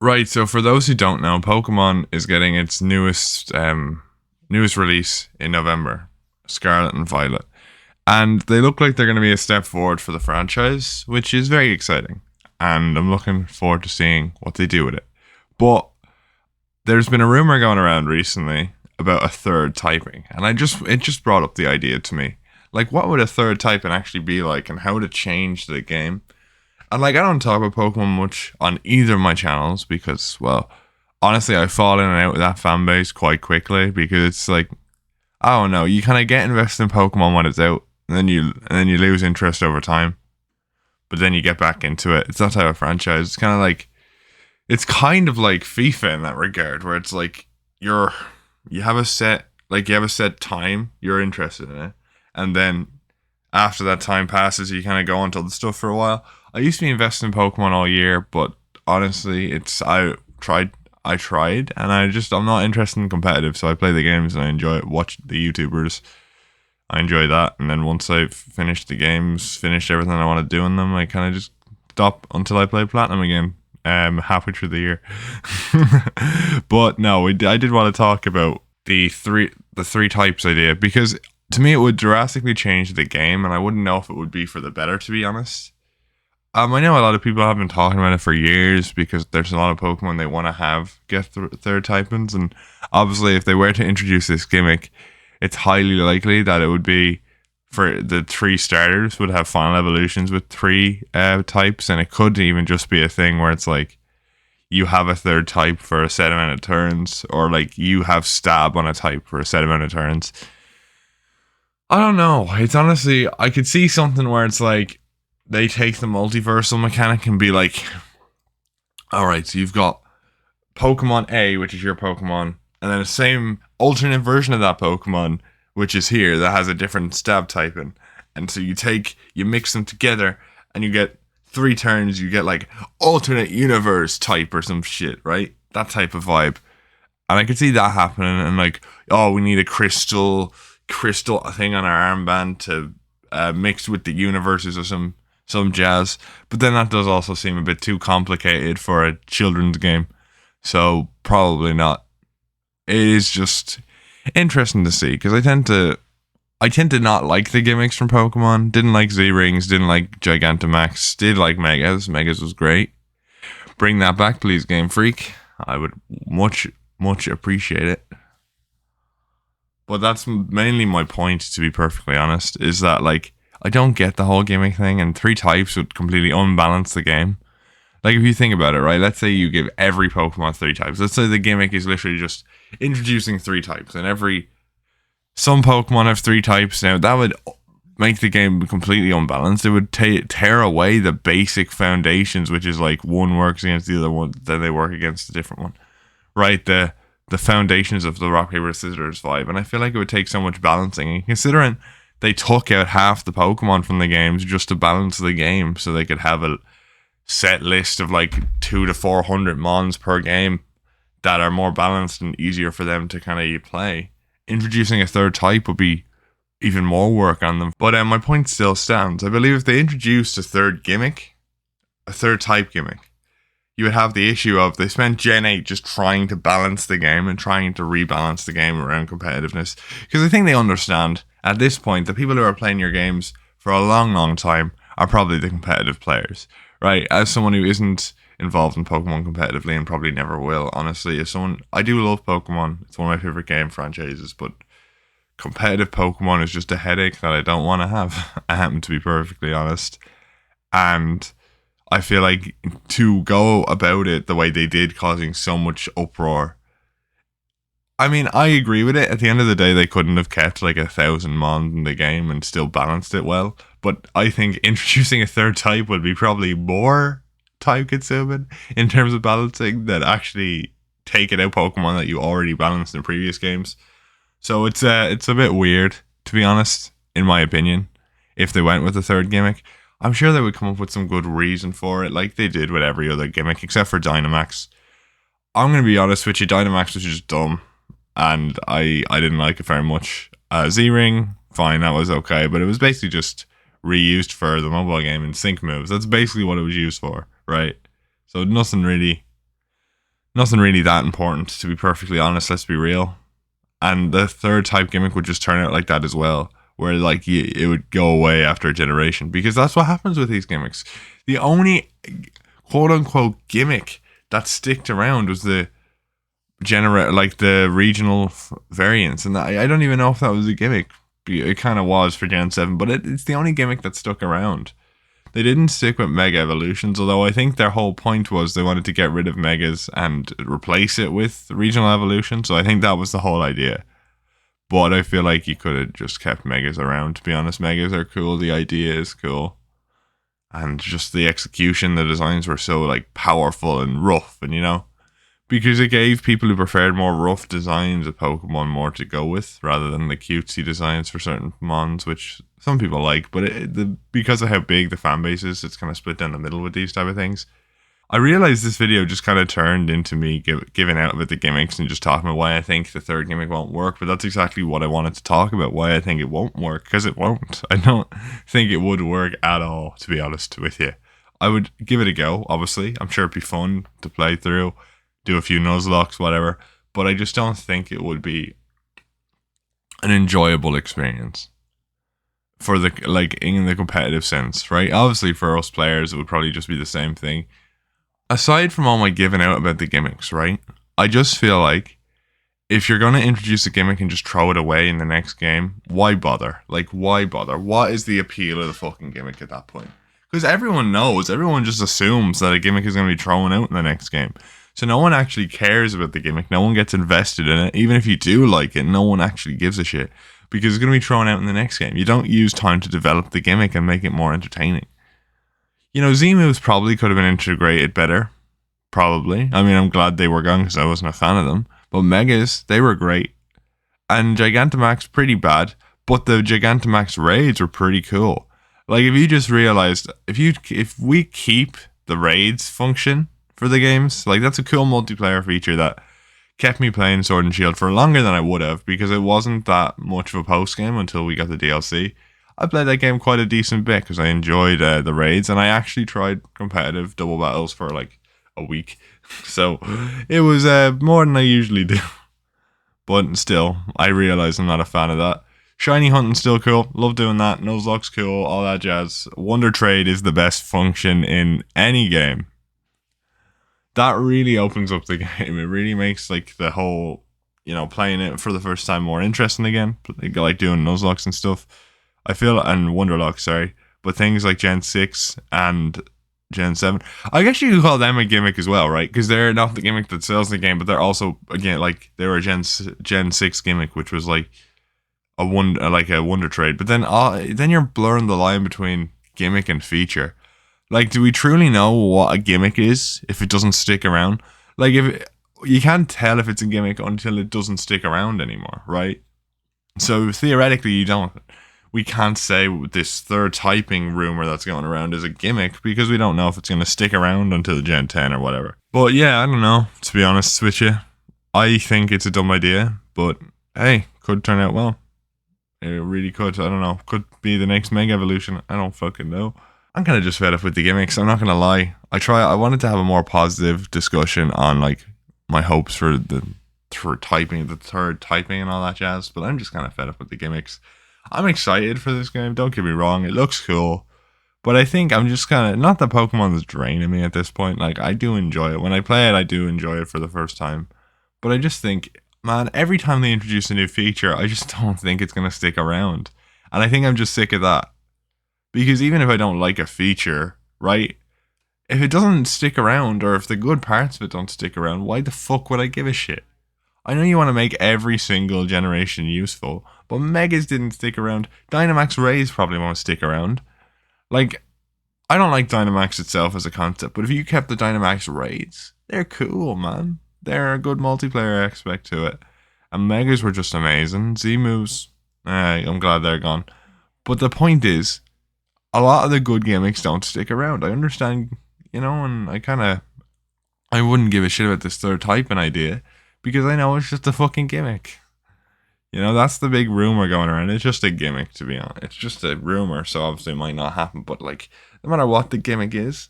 Right, so for those who don't know, Pokemon is getting its newest release in November, Scarlet and Violet. And they look like they're going to be a step forward for the franchise, which is very exciting. And I'm looking forward to seeing what they do with it. But there's been a rumor going around recently about a third typing, and it just brought up the idea to me. Like, what would a third typing actually be like, and how would it change the game? And like, I don't talk about Pokemon much on either of my channels because, well, honestly, I fall in and out with that fan base quite quickly because it's like, I don't know, you kind of get invested in Pokemon when it's out, and then you lose interest over time, but then you get back into it. It's that type of franchise. It's kind of like FIFA in that regard, where it's like you have a set time you're interested in it, and then after that time passes, you kind of go onto the stuff for a while. I used to be invested in Pokemon all year, but honestly, I tried, and I'm not interested in competitive, so I play the games and I enjoy it. Watch the YouTubers, I enjoy that, and then once I've finished the games, finished everything I want to do in them, I kind of just stop until I play Platinum again. Halfway through the year. But no, I did want to talk about the three types idea because to me it would drastically change the game, and I wouldn't know if it would be for the better, to be honest. I know a lot of people have been talking about it for years because there's a lot of Pokemon they want to have get third typings, and obviously if they were to introduce this gimmick, it's highly likely that it would be for the three starters would have final evolutions with three types, and it could even just be a thing where it's like you have a third type for a set amount of turns, or like you have stab on a type for a set amount of turns. I don't know. It's honestly, I could see something where it's like they take the multiversal mechanic and be like, all right, so you've got Pokemon A, which is your Pokemon, and then the same alternate version of that Pokemon, which is here, that has a different stab typing. And so you mix them together, and you get 3 turns, you get like alternate universe type or some shit, right? That type of vibe. And I could see that happening, and like, oh, we need a crystal thing on our armband to mix with the universes or some jazz. But then that does also seem a bit too complicated for a children's game. So probably not. It is just interesting to see because I tend to not like the gimmicks from Pokemon. Didn't like Z Rings, didn't like Gigantamax, did like Megas. Megas was great. Bring that back, please, Game Freak. I would much appreciate it. But that's mainly my point, to be perfectly honest, is that like I don't get the whole gimmick thing, and 3 types would completely unbalance the game. Like, if you think about it, right? Let's say you give every Pokemon 3 types. Let's say the gimmick is literally just introducing 3 types, and some Pokemon have 3 types. Now, that would make the game completely unbalanced. It would tear away the basic foundations, which is like one works against the other one, then they work against a different one. Right? The foundations of the rock, paper, scissors vibe. And I feel like it would take so much balancing. And considering they took out half the Pokemon from the games just to balance the game so they could have a set list of like 200 to 400 mons per game that are more balanced and easier for them to kind of play. Introducing a third type would be even more work on them. But my point still stands. I believe if they introduced a third type gimmick, you would have the issue of they spent Gen 8 just trying to balance the game and trying to rebalance the game around competitiveness. Because I think they understand at this point that people who are playing your games for a long time are probably the competitive players. Right, as someone who isn't involved in Pokemon competitively and probably never will, honestly, I do love Pokemon. It's one of my favorite game franchises, but competitive Pokemon is just a headache that I don't want to have. To be perfectly honest, and I feel like to go about it the way they did, causing so much uproar. I mean, I agree with it. At the end of the day, they couldn't have kept like 1,000 mons in the game and still balanced it well. But I think introducing a third type would be probably more time consuming in terms of balancing than actually taking out Pokemon that you already balanced in previous games. So it's a bit weird, to be honest, in my opinion, if they went with a third gimmick. I'm sure they would come up with some good reason for it, like they did with every other gimmick, except for Dynamax. I'm going to be honest with you, Dynamax was just dumb, and I didn't like it very much. Z-Ring, fine, that was okay, but it was basically just reused for the mobile game and sync moves. That's basically what it was used for, right? So nothing really Nothing really that important, to be perfectly honest. Let's be real. And the third type gimmick would just turn out like that as well, where like it would go away after a generation, because that's what happens with these gimmicks. The only quote unquote gimmick that sticked around was the like the regional variants, and I don't even know if that was a gimmick. It kind of was for Gen 7, but it's the only gimmick that stuck around. They didn't stick with Mega Evolutions, although I think their whole point was they wanted to get rid of Megas and replace it with regional evolution. So I think that was the whole idea. But I feel like you could have just kept Megas around, to be honest. Megas are cool, the idea is cool. And just the execution, the designs were so like powerful and rough, and because it gave people who preferred more rough designs of Pokemon more to go with, rather than the cutesy designs for certain Mons, which some people like. But because of how big the fan base is, it's kind of split down the middle with these type of things. I realized this video just kind of turned into me giving out about the gimmicks and just talking about why I think the third gimmick won't work. But that's exactly what I wanted to talk about, why I think it won't work, because it won't. I don't think it would work at all, to be honest with you. I would give it a go, obviously. I'm sure it'd be fun to play through, do a few Nuzlockes, whatever, but I just don't think it would be an enjoyable experience for the in the competitive sense, right? Obviously, for us players, it would probably just be the same thing. Aside from all my giving out about the gimmicks, right? I just feel like if you're going to introduce a gimmick and just throw it away in the next game, why bother? Like, why bother? What is the appeal of the fucking gimmick at that point? Because everyone knows, everyone just assumes that a gimmick is going to be thrown out in the next game. So no one actually cares about the gimmick. No one gets invested in it. Even if you do like it, no one actually gives a shit, because it's going to be thrown out in the next game. You don't use time to develop the gimmick and make it more entertaining. Z-moves probably could have been integrated better. Probably. I mean, I'm glad they were gone because I wasn't a fan of them. But Megas, they were great. And Gigantamax, pretty bad. But the Gigantamax raids were pretty cool. Like, if you just realized, if we keep the raids function for the games, like, that's a cool multiplayer feature that kept me playing Sword and Shield for longer than I would have, because it wasn't that much of a post game until we got the DLC. I played that game quite a decent bit because I enjoyed the raids, and I actually tried competitive double battles for like a week. So it was more than I usually do. But still, I realize I'm not a fan of that. Shiny hunting still cool. Love doing that. Nuzlocke's cool. All that jazz. Wonder Trade is the best function in any game. That really opens up the game. It really makes like the whole, playing it for the first time more interesting again. Like doing Nuzlocks and stuff. I feel, and Wonderlock, sorry. But things like Gen 6 and Gen 7, I guess you could call them a gimmick as well, right? Because they're not the gimmick that sells the game, but they're also, again, like, they were a Gen 6 gimmick, which was like a Wonder Trade. But then you're blurring the line between gimmick and feature. Like, do we truly know what a gimmick is if it doesn't stick around? Like, you can't tell if it's a gimmick until it doesn't stick around anymore, right? So theoretically, we can't say this third typing rumor that's going around is a gimmick, because we don't know if it's going to stick around until Gen 10 or whatever. But yeah, I don't know, to be honest with you. I think it's a dumb idea, but hey, could turn out well. It really could. I don't know. Could be the next Mega Evolution. I don't fucking know. I'm kind of just fed up with the gimmicks. I'm not going to lie. I wanted to have a more positive discussion on like my hopes for the third typing and all that jazz, but I'm just kind of fed up with the gimmicks. I'm excited for this game, don't get me wrong, it looks cool, but I think I'm just kind of, not that Pokemon is draining me at this point, like, I do enjoy it. When I play it, I do enjoy it for the first time, but I just think, man, every time they introduce a new feature, I just don't think it's going to stick around, and I think I'm just sick of that, because even if I don't like a feature, right, if it doesn't stick around, or if the good parts of it don't stick around, why the fuck would I give a shit? I know you want to make every single generation useful, but Megas didn't stick around. Dynamax Rays probably won't stick around. Like, I don't like Dynamax itself as a concept, but if you kept the Dynamax Rays, they're cool, man. They're a good multiplayer aspect to it. And Megas were just amazing. Z-moves, I'm glad they're gone. But the point is, a lot of the good gimmicks don't stick around. I understand, and I wouldn't give a shit about this third typing idea, because I know it's just a fucking gimmick. That's the big rumor going around. It's just a gimmick, to be honest. It's just a rumor, so obviously it might not happen. But, like, no matter what the gimmick is,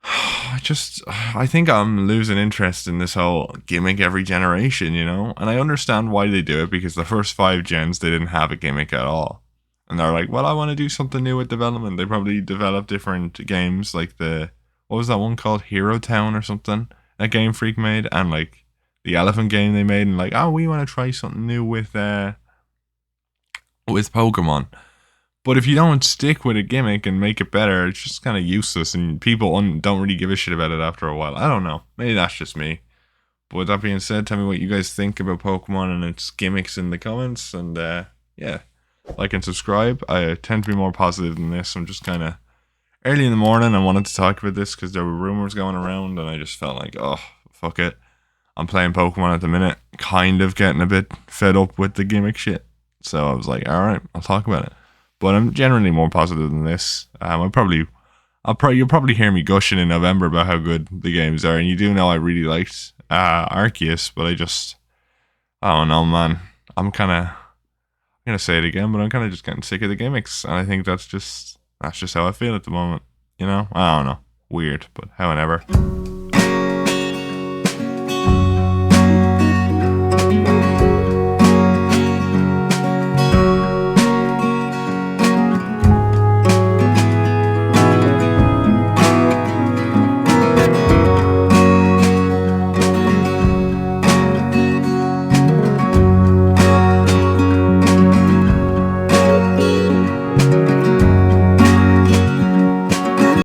I think I'm losing interest in this whole gimmick every generation, you know? And I understand why they do it, because the first 5 gens, they didn't have a gimmick at all. And they're like, well, I want to do something new with development. They probably developed different games, like what was that one called? Hero Town or something? That Game Freak made. And like the elephant game they made. And like, oh, we want to try something new with Pokemon. But if you don't stick with a gimmick and make it better, it's just kind of useless, and people don't really give a shit about it after a while. I don't know. Maybe that's just me. But with that being said, tell me what you guys think about Pokemon and its gimmicks in the comments. And yeah, like and subscribe. I tend to be more positive than this. I'm just kind of early in the morning. I wanted to talk about this because there were rumors going around, and I just felt like, oh, fuck it. I'm playing Pokemon at the minute, kind of getting a bit fed up with the gimmick shit. So I was like, all right, I'll talk about it. But I'm generally more positive than this. You'll probably hear me gushing in November about how good the games are, and you do know I really liked Arceus, but I don't know, man. I'm gonna say it again, but I'm kind of just getting sick of the gimmicks, and I think that's just how I feel at the moment. You know, I don't know, weird, but however.